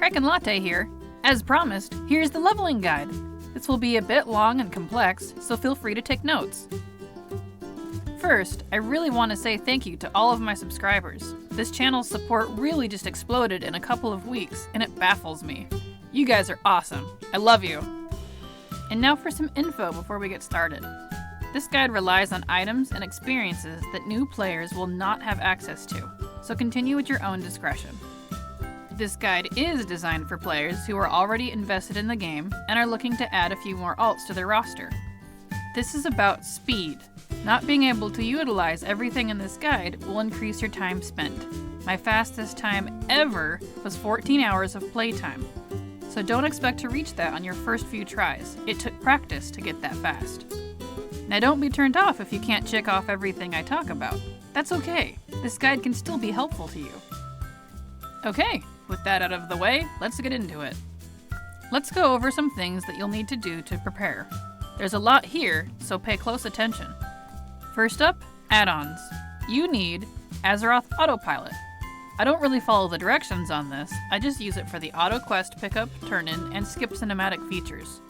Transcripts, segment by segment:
Kraken Latte here. As promised, here's the leveling guide. This will be a bit long and complex, so feel free to take notes. First, I really want to say thank you to all of my subscribers. This channel's support really just exploded in a couple of weeks, and it baffles me. You guys are awesome. I love you. And now for some info before we get started. This guide relies on items and experiences that new players will not have access to, so continue at your own discretion. This guide is designed for players who are already invested in the game and are looking to add a few more alts to their roster. This is about speed. Not being able to utilize everything in this guide will increase your time spent. My fastest time ever was 14 hours of playtime. So don't expect to reach that on your first few tries. It took practice to get that fast. Now don't be turned off if you can't check off everything I talk about. That's okay. This guide can still be helpful to you. Okay, with that out of the way, let's get into it. Let's go over some things that you'll need to do to prepare. There's a lot here, so pay close attention. First up, add-ons. You need Azeroth Autopilot. I don't really follow the directions on this, I just use it for the auto quest pickup, turn-in, and skip cinematic features.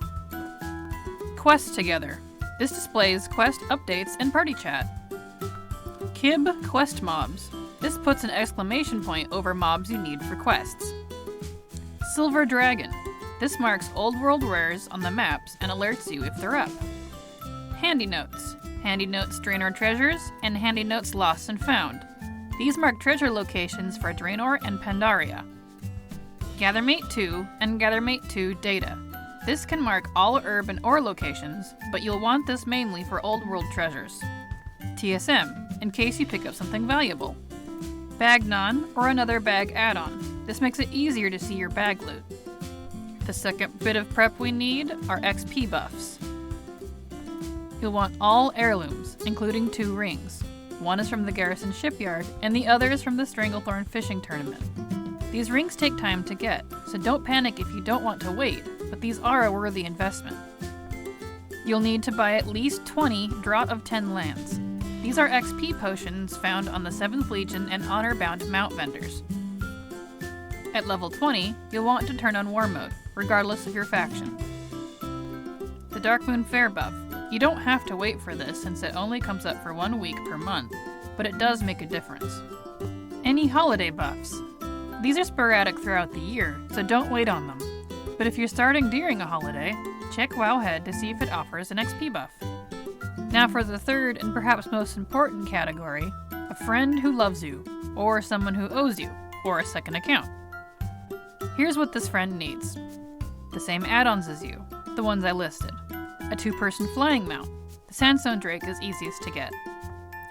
Quest Together. This displays quest updates and party chat. Kib Quest Mobs. This puts an exclamation point over mobs you need for quests. Silver Dragon. This marks old world rares on the maps and alerts you if they're up. Handy Notes. Handy Notes Draenor treasures and Handy Notes Lost and Found. These mark treasure locations for Draenor and Pandaria. Gathermate 2 and Gathermate 2 data. This can mark all herb and ore locations, but you'll want this mainly for old world treasures. TSM, in case you pick up something valuable. Bagnon, or another bag add-on. This makes it easier to see your bag loot. The second bit of prep we need are XP buffs. You'll want all heirlooms, including 2 rings. One is from the Garrison Shipyard, and the other is from the Stranglethorn Fishing Tournament. These rings take time to get, so don't panic if you don't want to wait, but these are a worthy investment. You'll need to buy at least 20 Draught of 10 lands. These are XP potions found on the 7th Legion and honor-bound mount vendors. At level 20, you'll want to turn on War Mode, regardless of your faction. The Darkmoon Fair buff. You don't have to wait for this since it only comes up for 1 week per month, but it does make a difference. Any holiday buffs. These are sporadic throughout the year, so don't wait on them. But if you're starting during a holiday, check Wowhead to see if it offers an XP buff. Now for the third and perhaps most important category, a friend who loves you, or someone who owes you, or a second account. Here's what this friend needs. The same add-ons as you, the ones I listed. A 2-person flying mount. The Sandstone Drake is easiest to get.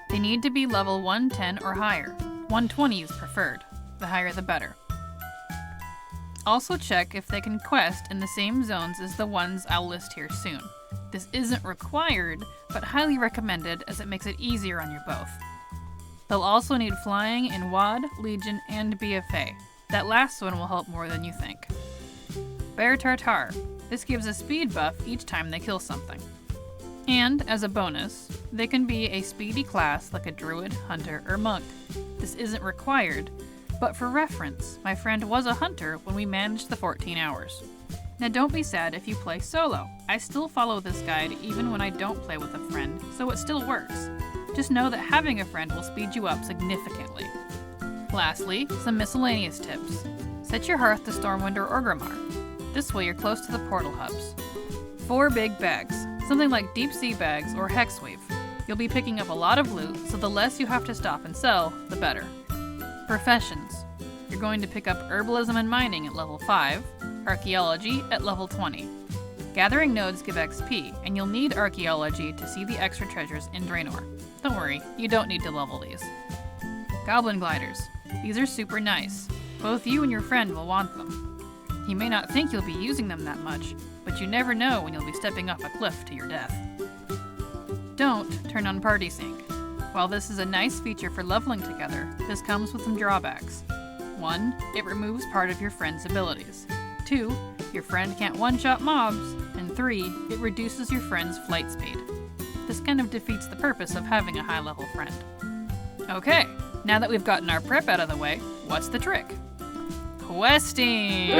They need to be level 110 or higher. 120 is preferred. The higher the better. Also check if they can quest in the same zones as the ones I'll list here soon. This isn't required, but highly recommended as it makes it easier on you both. They'll also need flying in WoD, Legion, and BFA. That last one will help more than you think. Bear Tartar. This gives a speed buff each time they kill something. And, as a bonus, they can be a speedy class like a druid, hunter, or monk. This isn't required, but for reference, my friend was a hunter when we managed the 14 hours. Now don't be sad if you play solo. I still follow this guide even when I don't play with a friend, so it still works. Just know that having a friend will speed you up significantly. Lastly, some miscellaneous tips. Set your hearth to Stormwind or Orgrimmar. This way you're close to the portal hubs. 4 big bags, something like deep sea bags or hexweave. You'll be picking up a lot of loot, so the less you have to stop and sell, the better. Professions. You're going to pick up herbalism and mining at level 5, archaeology at level 20. Gathering nodes give XP, and you'll need archaeology to see the extra treasures in Draenor. Don't worry, you don't need to level these. Goblin gliders. These are super nice. Both you and your friend will want them. He may not think you'll be using them that much, but you never know when you'll be stepping off a cliff to your death. Don't turn on Party Sync. While this is a nice feature for leveling together, this comes with some drawbacks. 1, it removes part of your friend's abilities. 2, your friend can't one-shot mobs. And 3, it reduces your friend's flight speed. This kind of defeats the purpose of having a high-level friend. Okay, now that we've gotten our prep out of the way, what's the trick? questing!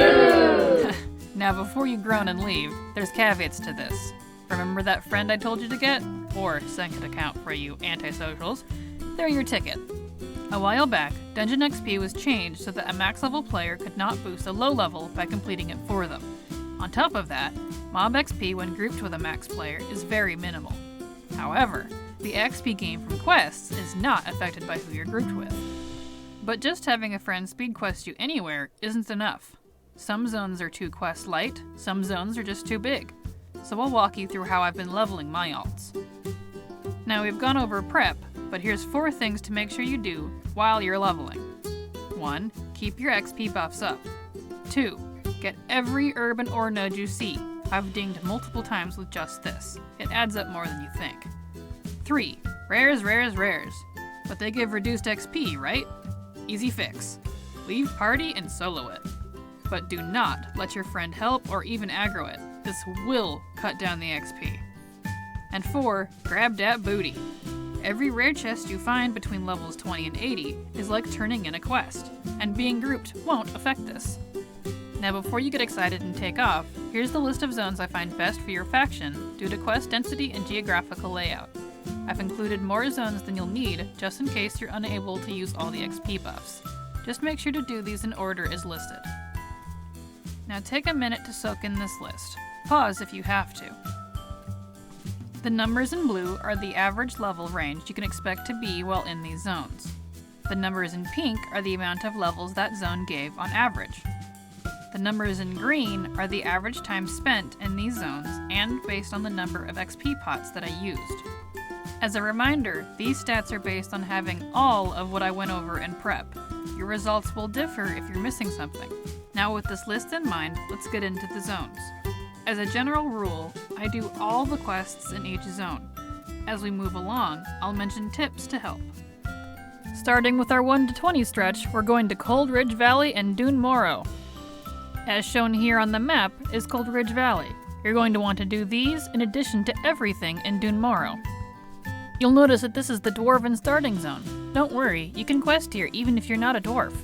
Now before you groan and leave, there's caveats to this. Remember that friend I told you to get? Or second account for you antisocials? They're your ticket. A while back, Dungeon XP was changed so that a max level player could not boost a low level by completing it for them. On top of that, mob XP when grouped with a max player is very minimal. However, the XP gained from quests is not affected by who you're grouped with. But just having a friend speed quest you anywhere isn't enough. Some zones are too quest light, some zones are just too big. So I'll walk you through how I've been leveling my alts. Now we've gone over prep, but here's 4 things to make sure you do while you're leveling. 1. Keep your XP buffs up. 2. Get every herb and ore node you see. I've dinged multiple times with just this. It adds up more than you think. 3. Rares. But they give reduced XP, right? Easy fix. Leave party and solo it. But do not let your friend help or even aggro it. This will cut down the XP. And 4. Grab dat booty. Every rare chest you find between levels 20 and 80 is like turning in a quest, and being grouped won't affect this. Now before you get excited and take off, here's the list of zones I find best for your faction due to quest density and geographical layout. I've included more zones than you'll need just in case you're unable to use all the XP buffs. Just make sure to do these in order as listed. Now take a minute to soak in this list. Pause if you have to. The numbers in blue are the average level range you can expect to be while in these zones. The numbers in pink are the amount of levels that zone gave on average. The numbers in green are the average time spent in these zones and based on the number of XP pots that I used. As a reminder, these stats are based on having all of what I went over in prep. Your results will differ if you're missing something. Now with this list in mind, let's get into the zones. As a general rule, I do all the quests in each zone. As we move along, I'll mention tips to help. Starting with our 1 to 20 stretch, we're going to Cold Ridge Valley and Dune Morrow. As shown here on the map is Cold Ridge Valley. You're going to want to do these in addition to everything in Dune Morrow. You'll notice that this is the Dwarven starting zone. Don't worry, you can quest here even if you're not a dwarf.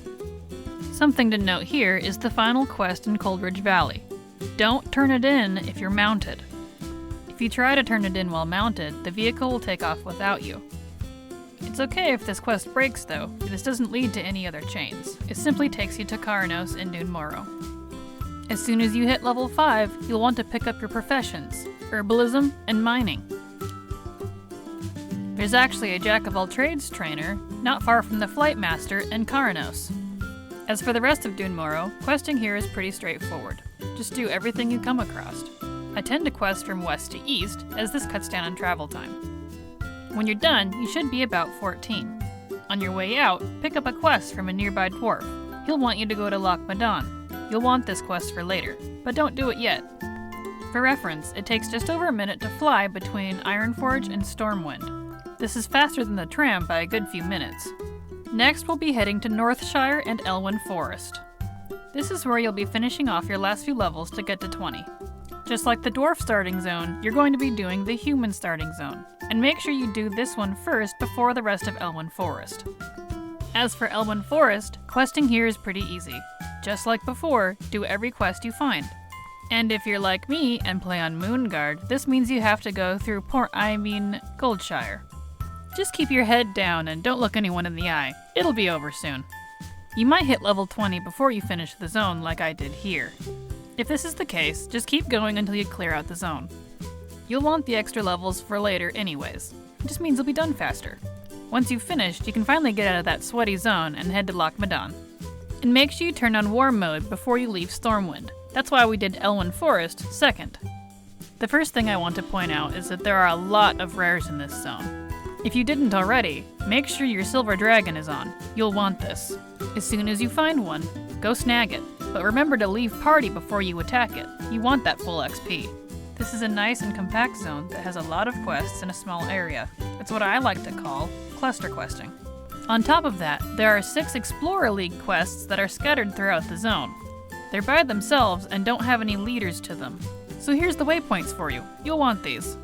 Something to note here is the final quest in Cold Ridge Valley. Don't turn it in if you're mounted. If you try to turn it in while mounted, the vehicle will take off without you. It's okay if this quest breaks though, this doesn't lead to any other chains. It simply takes you to Karnos in Dune Morrow. As soon as you hit level 5, you'll want to pick up your professions, herbalism and mining. There's actually a jack-of-all-trades trainer not far from the Flight Master in Karnos. As for the rest of Dune Morrow, questing here is pretty straightforward. Just do everything you come across. I tend to quest from west to east, as this cuts down on travel time. When you're done, you should be about 14. On your way out, pick up a quest from a nearby dwarf. He'll want you to go to Loch Modan. You'll want this quest for later, but don't do it yet. For reference, it takes just over a minute to fly between Ironforge and Stormwind. This is faster than the tram by a good few minutes. Next, we'll be heading to Northshire and Elwyn Forest. This is where you'll be finishing off your last few levels to get to 20. Just like the dwarf starting zone, you're going to be doing the human starting zone, and make sure you do this one first before the rest of Elwyn Forest. As for Elwyn Forest, questing here is pretty easy. Just like before, do every quest you find. And if you're like me and play on Moonguard, this means you have to go through Goldshire. Just keep your head down and don't look anyone in the eye. It'll be over soon. You might hit level 20 before you finish the zone like I did here. If this is the case, just keep going until you clear out the zone. You'll want the extra levels for later anyways. It just means you'll be done faster. Once you've finished, you can finally get out of that sweaty zone and head to Loch Modan. And make sure you turn on War Mode before you leave Stormwind. That's why we did Elwyn Forest second. The first thing I want to point out is that there are a lot of rares in this zone. If you didn't already, make sure your Silver Dragon is on. You'll want this. As soon as you find one, go snag it. But remember to leave party before you attack it. You want that full XP. This is a nice and compact zone that has a lot of quests in a small area. It's what I like to call cluster questing. On top of that, there are 6 Explorer League quests that are scattered throughout the zone. They're by themselves and don't have any leaders to them. So here's the waypoints for you. You'll want these.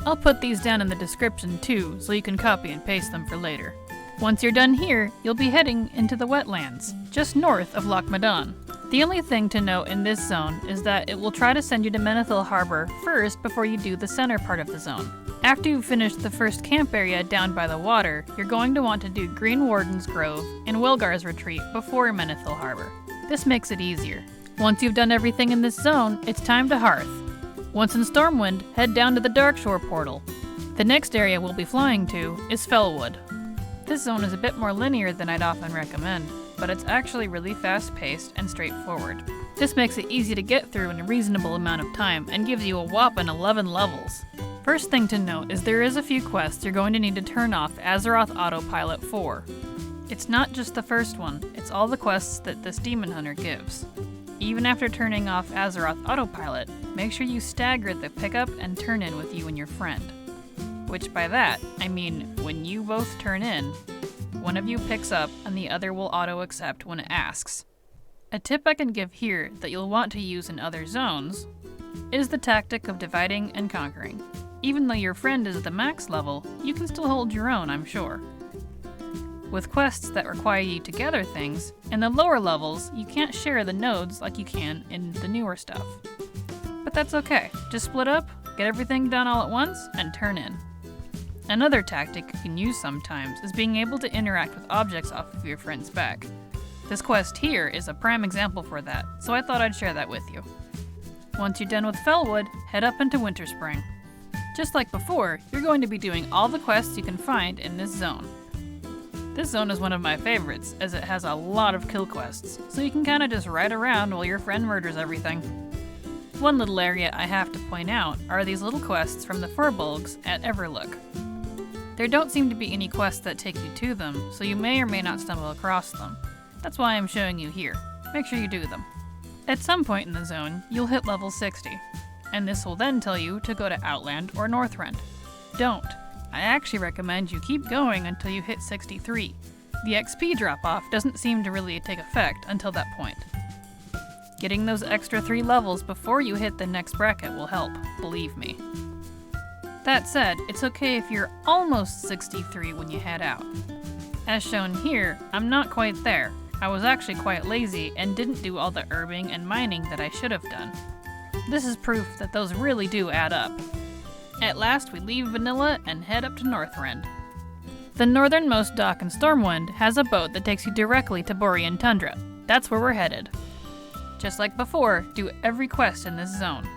I'll put these down in the description too, so you can copy and paste them for later. Once you're done here, you'll be heading into the wetlands, just north of Loch Modan. The only thing to note in this zone is that it will try to send you to Menethil Harbor first before you do the center part of the zone. After you've finished the first camp area down by the water, you're going to want to do Green Warden's Grove and Wilgar's Retreat before Menethil Harbor. This makes it easier. Once you've done everything in this zone, it's time to Hearth. Once in Stormwind, head down to the Darkshore portal. The next area we'll be flying to is Fellwood. This zone is a bit more linear than I'd often recommend, but it's actually really fast-paced and straightforward. This makes it easy to get through in a reasonable amount of time and gives you a whopping 11 levels. First thing to note is there is a few quests you're going to need to turn off Azeroth Autopilot for. It's not just the first one, it's all the quests that this Demon Hunter gives. Even after turning off Azeroth Autopilot, make sure you stagger the pickup and turn in with you and your friend. Which by that, I mean when you both turn in, one of you picks up and the other will auto-accept when it asks. A tip I can give here that you'll want to use in other zones is the tactic of dividing and conquering. Even though your friend is at the max level, you can still hold your own, I'm sure. With quests that require you to gather things, in the lower levels, you can't share the nodes like you can in the newer stuff. But that's okay, just split up, get everything done all at once, and turn in. Another tactic you can use sometimes is being able to interact with objects off of your friend's back. This quest here is a prime example for that, so I thought I'd share that with you. Once you're done with Fellwood, head up into Winterspring. Just like before, you're going to be doing all the quests you can find in this zone. This zone is one of my favorites, as it has a lot of kill quests, so you can kinda just ride around while your friend murders everything. One little area I have to point out are these little quests from the Furbolgs at Everlook. There don't seem to be any quests that take you to them, so you may or may not stumble across them. That's why I'm showing you here. Make sure you do them. At some point in the zone, you'll hit level 60, and this will then tell you to go to Outland or Northrend. Don't. I actually recommend you keep going until you hit 63. The XP drop-off doesn't seem to really take effect until that point. Getting those extra 3 levels before you hit the next bracket will help, believe me. That said, it's okay if you're almost 63 when you head out. As shown here, I'm not quite there. I was actually quite lazy and didn't do all the herbing and mining that I should have done. This is proof that those really do add up. At last, we leave Vanilla and head up to Northrend. The northernmost dock in Stormwind has a boat that takes you directly to Borean Tundra. That's where we're headed. Just like before, do every quest in this zone.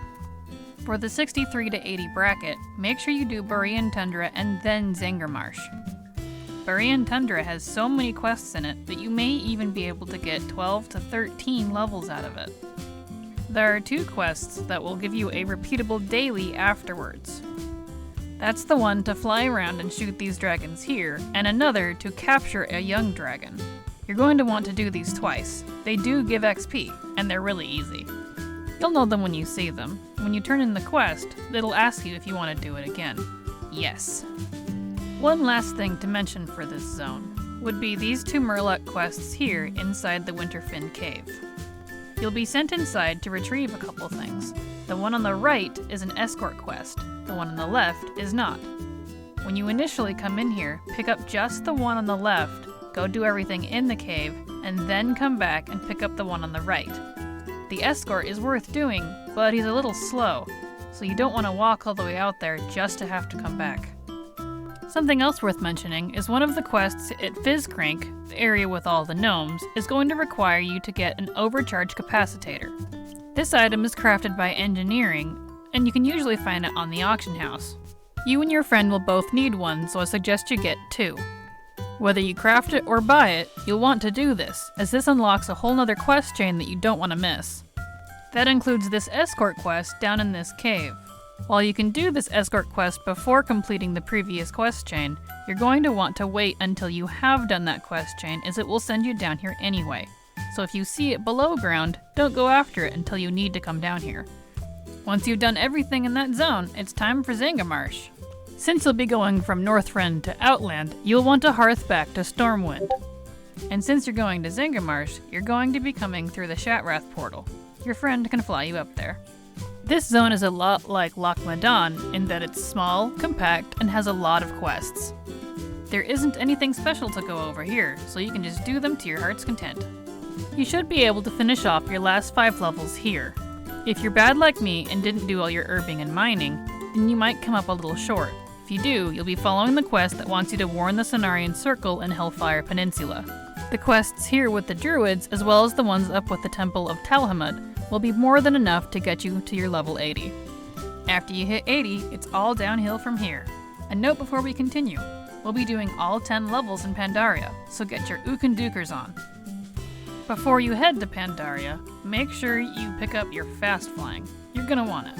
For the 63 to 80 bracket, make sure you do Borean Tundra and then Zangarmarsh. Borean Tundra has so many quests in it that you may even be able to get 12 to 13 levels out of it. There are 2 quests that will give you a repeatable daily afterwards. That's the one to fly around and shoot these dragons here, and another to capture a young dragon. You're going to want to do these twice. They do give XP, and they're really easy. You'll know them when you see them. When you turn in the quest, it'll ask you if you want to do it again. Yes. One last thing to mention for this zone would be these 2 Murloc quests here inside the Winterfin Cave. You'll be sent inside to retrieve a couple things. The one on the right is an escort quest, the one on the left is not. When you initially come in here, pick up just the one on the left, go do everything in the cave, and then come back and pick up the one on the right. The escort is worth doing, but he's a little slow, so you don't want to walk all the way out there just to have to come back. Something else worth mentioning is one of the quests at Fizzcrank, the area with all the gnomes, is going to require you to get an overcharge capacitator. This item is crafted by engineering, and you can usually find it on the auction house. You and your friend will both need one, so I suggest you get 2. Whether you craft it or buy it, you'll want to do this, as this unlocks a whole nother quest chain that you don't want to miss. That includes this escort quest down in this cave. While you can do this escort quest before completing the previous quest chain, you're going to want to wait until you have done that quest chain, as it will send you down here anyway. So if you see it below ground, don't go after it until you need to come down here. Once you've done everything in that zone, it's time for Zangarmarsh. Since you'll be going from Northrend to Outland, you'll want to hearth back to Stormwind. And since you're going to Zangarmarsh, you're going to be coming through the Shatrath portal. Your friend can fly you up there. This zone is a lot like Loch Modan in that it's small, compact, and has a lot of quests. There isn't anything special to go over here, so you can just do them to your heart's content. You should be able to finish off your last 5 levels here. If you're bad like me and didn't do all your herbing and mining, then you might come up a little short. If you do, you'll be following the quest that wants you to warn the Cenarian Circle in Hellfire Peninsula. The quests here with the Druids, as well as the ones up with the Temple of Talhamud, will be more than enough to get you to your level 80. After you hit 80, it's all downhill from here. A note before we continue, we'll be doing all 10 levels in Pandaria, so get your Ukandukers on. Before you head to Pandaria, make sure you pick up your fast flying. You're gonna want it.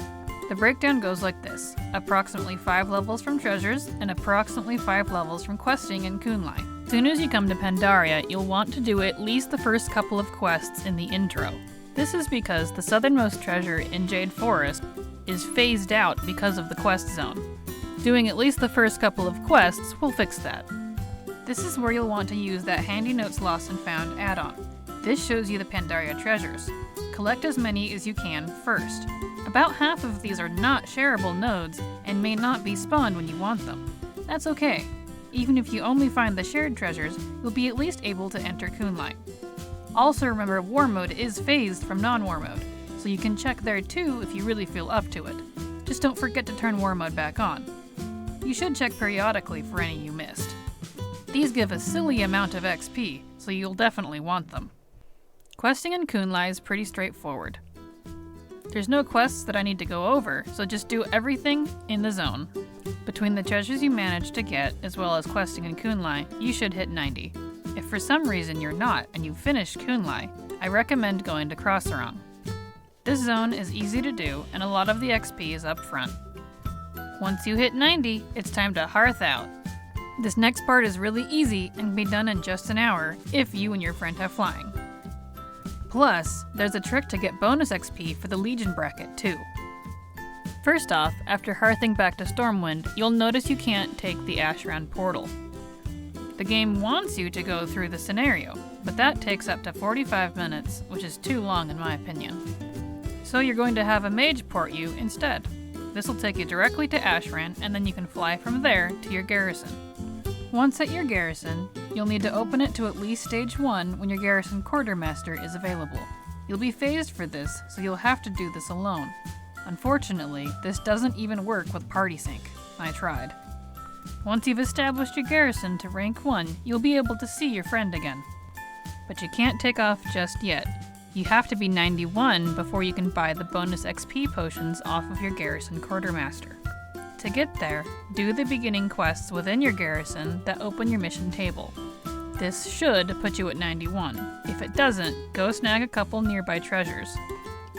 The breakdown goes like this: approximately 5 levels from treasures, and approximately 5 levels from questing in Kunlai. As soon as you come to Pandaria, you'll want to do at least the first couple of quests in the intro. This is because the southernmost treasure in Jade Forest is phased out because of the quest zone. Doing at least the first couple of quests will fix that. This is where you'll want to use that Handy Notes Lost and Found add-on. This shows you the Pandaria treasures. Collect as many as you can first. About half of these are not shareable nodes and may not be spawned when you want them. That's okay. Even if you only find the shared treasures, you'll be at least able to enter Kunlai. Also remember, War Mode is phased from non-War Mode, so you can check there too if you really feel up to it. Just don't forget to turn War Mode back on. You should check periodically for any you missed. These give a silly amount of XP, so you'll definitely want them. Questing in Kunlai is pretty straightforward. There's no quests that I need to go over, so just do everything in the zone. Between the treasures you manage to get, as well as questing in Kunlai, you should hit 90. If for some reason you're not and you've finished Kunlai, I recommend going to Krosarang. This zone is easy to do, and a lot of the XP is up front. Once you hit 90, it's time to hearth out. This next part is really easy and can be done in just an hour if you and your friend have flying. Plus, there's a trick to get bonus XP for the Legion bracket too. First off, after hearthing back to Stormwind, you'll notice you can't take the Ashran portal. The game wants you to go through the scenario, but that takes up to 45 minutes, which is too long in my opinion. So you're going to have a mage port you instead. This will take you directly to Ashran, and then you can fly from there to your garrison. Once at your garrison, you'll need to open it to at least stage 1 when your garrison quartermaster is available. You'll be phased for this, so you'll have to do this alone. Unfortunately, this doesn't even work with party sync. I tried. Once you've established your garrison to rank 1, you'll be able to see your friend again. But you can't take off just yet. You have to be 91 before you can buy the bonus XP potions off of your garrison quartermaster. To get there, do the beginning quests within your garrison that open your mission table. This should put you at 91. If it doesn't, go snag a couple nearby treasures.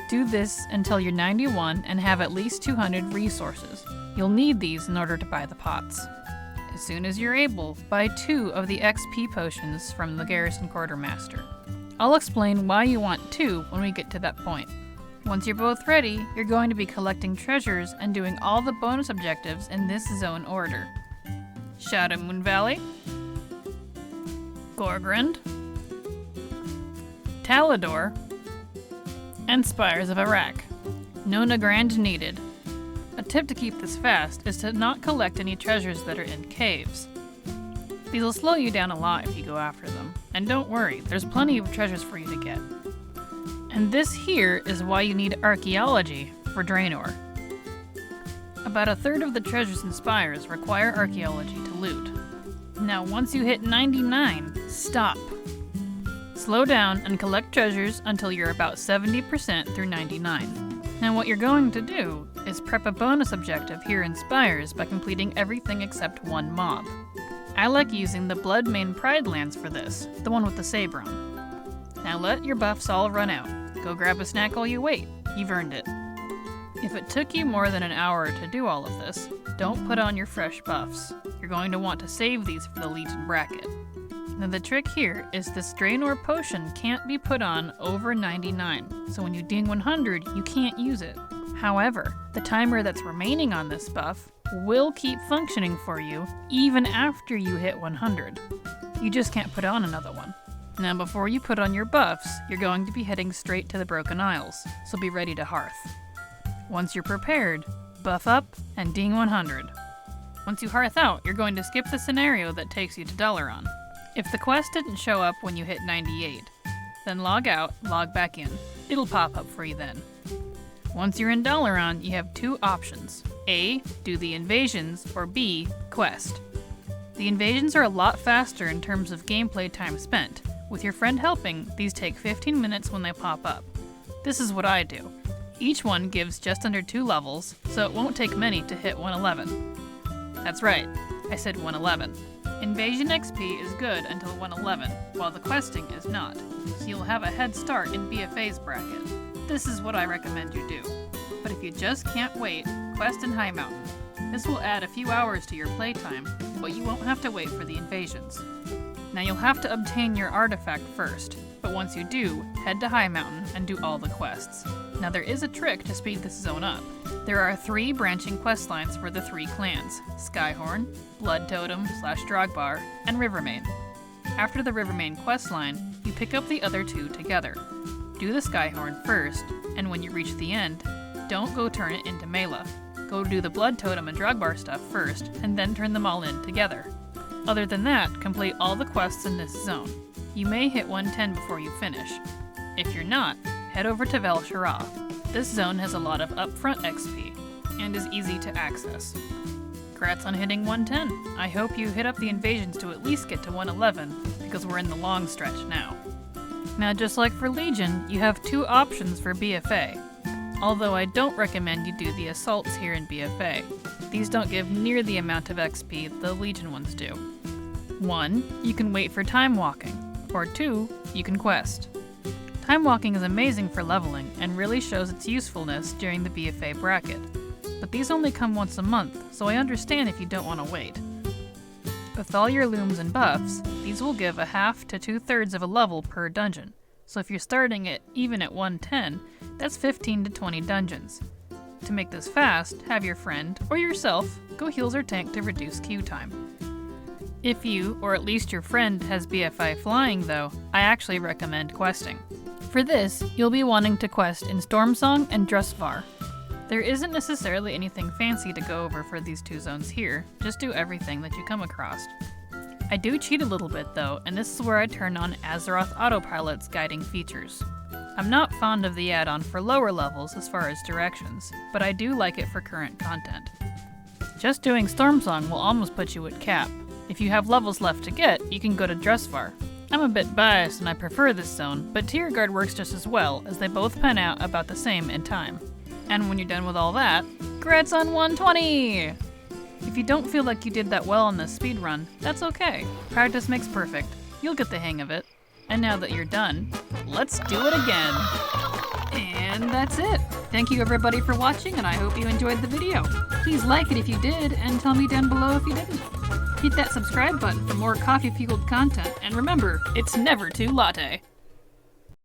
Do this until you're 91 and have at least 200 resources. You'll need these in order to buy the pots. As soon as you're able, buy 2 of the XP potions from the garrison quartermaster. I'll explain why you want 2 when we get to that point. Once you're both ready, you're going to be collecting treasures and doing all the bonus objectives in this zone order. Shadow Moon Valley, Gorgrond, Talador, and Spires of Iraq. No Nagrand needed. A tip to keep this fast is to not collect any treasures that are in caves. These will slow you down a lot if you go after them. And don't worry, there's plenty of treasures for you to get. And this here is why you need archaeology for Draenor. About a third of the treasures in Spires require archaeology to loot. Now once you hit 99, stop. Slow down and collect treasures until you're about 70% through 99. Now what you're going to do is prep a bonus objective here in Spires by completing everything except one mob. I like using the Bloodmane Pride Lands for this, the one with the Sabron. Now let your buffs all run out. Go grab a snack while you wait. You've earned it. If it took you more than an hour to do all of this, don't put on your fresh buffs. You're going to want to save these for the Legion bracket. Now the trick here is this Draenor potion can't be put on over 99, so when you ding 100, you can't use it. However, the timer that's remaining on this buff will keep functioning for you even after you hit 100. You just can't put on another one. Now before you put on your buffs, you're going to be heading straight to the Broken Isles, so be ready to hearth. Once you're prepared, buff up and ding 100. Once you hearth out, you're going to skip the scenario that takes you to Dalaran. If the quest didn't show up when you hit 98, then log out, log back in. It'll pop up for you then. Once you're in Dalaran, you have two options. A, do the invasions, or B, quest. The invasions are a lot faster in terms of gameplay time spent. With your friend helping, these take 15 minutes when they pop up. This is what I do. Each one gives just under 2 levels, so it won't take many to hit 111. That's right, I said 111. Invasion XP is good until 111, while the questing is not, so you'll have a head start in BFA's bracket. This is what I recommend you do. But if you just can't wait, quest in High Mountain. This will add a few hours to your playtime, but you won't have to wait for the invasions. Now you'll have to obtain your artifact first, but once you do, head to High Mountain and do all the quests. Now there is a trick to speed this zone up. There are 3 branching quest lines for the 3 clans, Skyhorn, Blood Totem / Drogbar, and Rivermane. After the Rivermane quest line, you pick up the other 2 together. Do the Skyhorn first, and when you reach the end, don't go turn it into Mela. Go do the Blood Totem and Drogbar stuff first, and then turn them all in together. Other than that, complete all the quests in this zone. You may hit 110 before you finish. If you're not, head over to Vel-Shara. This zone has a lot of upfront XP, and is easy to access. Congrats on hitting 110. I hope you hit up the invasions to at least get to 111, because we're in the long stretch now. Now just like for Legion, you have 2 options for BFA. Although I don't recommend you do the assaults here in BFA. These don't give near the amount of XP the Legion ones do. 1, you can wait for time walking, or 2, you can quest. Time walking is amazing for leveling and really shows its usefulness during the BFA bracket. But these only come once a month, so I understand if you don't want to wait. With all your looms and buffs, these will give a half to 2/3 of a level per dungeon. So if you're starting it even at 110, that's 15 to 20 dungeons. To make this fast, have your friend, or yourself, go heals or tank to reduce queue time. If you, or at least your friend, has BFI flying though, I actually recommend questing. For this, you'll be wanting to quest in Stormsong and Drustvar. There isn't necessarily anything fancy to go over for these 2 zones here, just do everything that you come across. I do cheat a little bit though, and this is where I turn on Azeroth Autopilot's guiding features. I'm not fond of the add-on for lower levels as far as directions, but I do like it for current content. Just doing Stormsong will almost put you at cap. If you have levels left to get, you can go to Drustvar. I'm a bit biased and I prefer this zone, but Tier Guard works just as well, as they both pan out about the same in time. And when you're done with all that, congrats on 120! If you don't feel like you did that well on this speedrun, that's okay. Practice makes perfect. You'll get the hang of it. And now that you're done, let's do it again! And that's it! Thank you everybody for watching, and I hope you enjoyed the video. Please like it if you did, and tell me down below if you didn't. Hit that subscribe button for more coffee-fueled content, and remember, it's never too latte!